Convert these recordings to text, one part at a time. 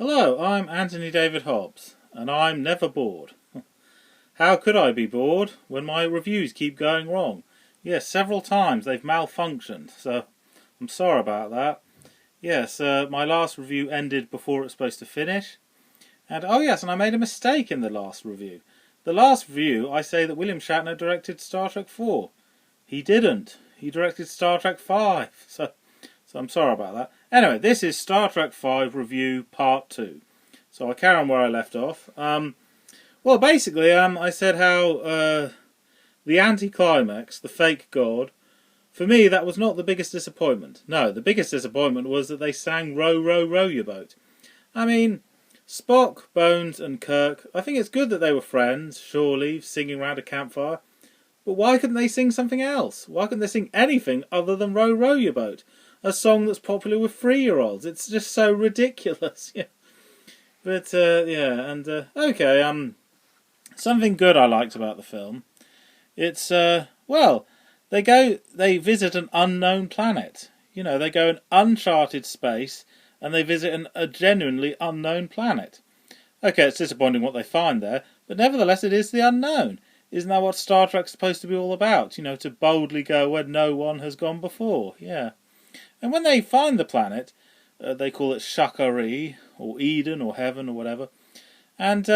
Hello, I'm Anthony David Hobbs, and I'm never bored. How could I be bored when my reviews keep going wrong? Yes, several times they've malfunctioned, so I'm sorry about that. Yes, my last review ended before it was supposed to finish. And oh yes, and I made a mistake in the last review. The last review, I say that William Shatner directed Star Trek 4. He didn't. He directed Star Trek 5. So I'm sorry about that. Anyway, this is Star Trek 5 review part 2. So I'll carry on where I left off. Well, basically, I said how the anticlimax, the fake god, for me that was not the biggest disappointment. No, the biggest disappointment was that they sang Row, Row, Row Your Boat. I mean, Spock, Bones and Kirk, I think it's good that they were friends, surely, singing around a campfire. But why couldn't they sing something else? Why couldn't they sing anything other than Row, Row Your Boat? A song that's popular with 3-year-olds. It's just so ridiculous. Yeah. But, okay, something good I liked about the film. It's, well, they visit an unknown planet. You know, they go in uncharted space and they visit a genuinely unknown planet. Okay, it's disappointing what they find there, but nevertheless it is the unknown. Isn't that what Star Trek's supposed to be all about? You know, to boldly go where no one has gone before. Yeah. And when they find the planet, they call it Shakari, or Eden, or Heaven, or whatever. And,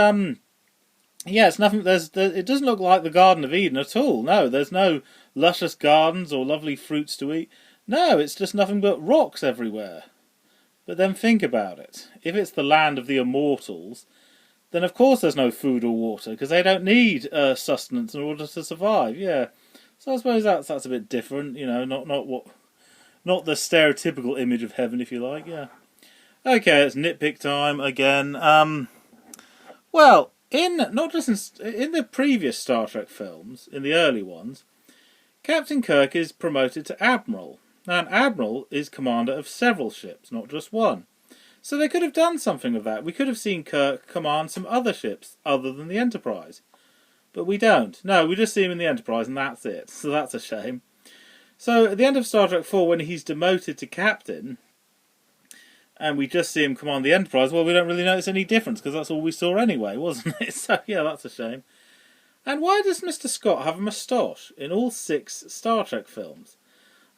yeah, it's nothing. It doesn't look like the Garden of Eden at all. No, there's no luscious gardens or lovely fruits to eat. No, it's just nothing but rocks everywhere. But then think about it. If it's the land of the immortals, then of course there's no food or water, because they don't need sustenance in order to survive. Yeah, so I suppose that's a bit different. You know, not the stereotypical image of heaven, if you like. Yeah. Okay, it's nitpick time again. Well, not just in the previous Star Trek films, in the early ones, Captain Kirk is promoted to Admiral. Now, an Admiral is commander of several ships, not just one. So they could have done something with that. We could have seen Kirk command some other ships other than the Enterprise. But we don't. No, we just see him in the Enterprise and that's it. So that's a shame. So at the end of Star Trek 4, when he's demoted to Captain, and we just see him command the Enterprise, well, we don't really notice any difference, because that's all we saw anyway, wasn't it? So yeah, that's a shame. And why does Mr. Scott have a moustache in all 6 Star Trek films?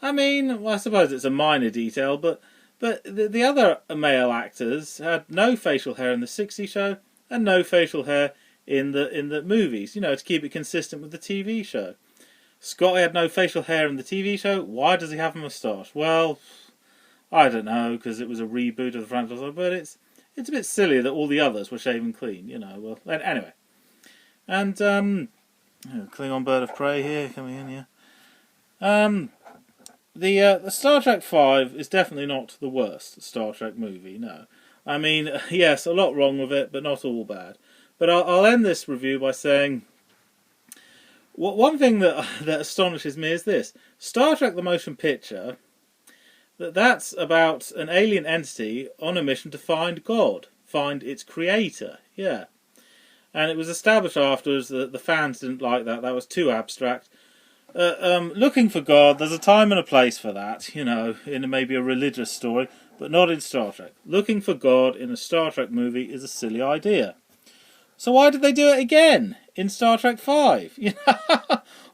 I mean, well, I suppose it's a minor detail, but the other male actors had no facial hair in the 60 show, and no facial hair in the movies, you know, to keep it consistent with the TV show. Scott had no facial hair in the TV show. Why does he have a moustache? Well, I don't know, because it was a reboot of the franchise. But it's a bit silly that all the others were shaven clean, you know. Well, anyway. And, Klingon Bird of Prey here, coming in, yeah. The Star Trek 5 is definitely not the worst Star Trek movie, no. I mean, yes, a lot wrong with it, but not all bad. But I'll end this review by saying, one thing that astonishes me is this. Star Trek the Motion Picture, that's about an alien entity on a mission to find God, find its creator, yeah. And it was established afterwards that the fans didn't like that was too abstract. Looking for God, there's a time and a place for that, you know, in maybe a religious story, but not in Star Trek. Looking for God in a Star Trek movie is a silly idea. So why did they do it again in Star Trek 5? You know,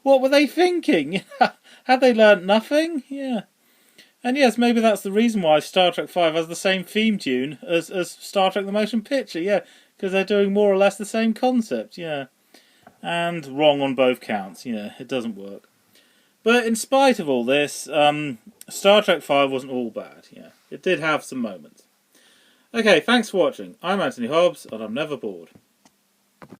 what were they thinking? You know, had they learnt nothing? Yeah. And yes, maybe that's the reason why Star Trek 5 has the same theme tune as Star Trek the Motion Picture, yeah, because they're doing more or less the same concept, yeah. And wrong on both counts, yeah, it doesn't work. But in spite of all this, Star Trek 5 wasn't all bad, yeah. It did have some moments. Okay, thanks for watching. I'm Anthony Hobbs, and I'm never bored.